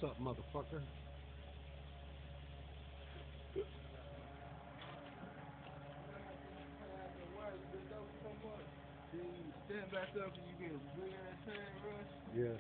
What's up, motherfucker? Then you stand back up and you get a big ass hand rush. Yeah.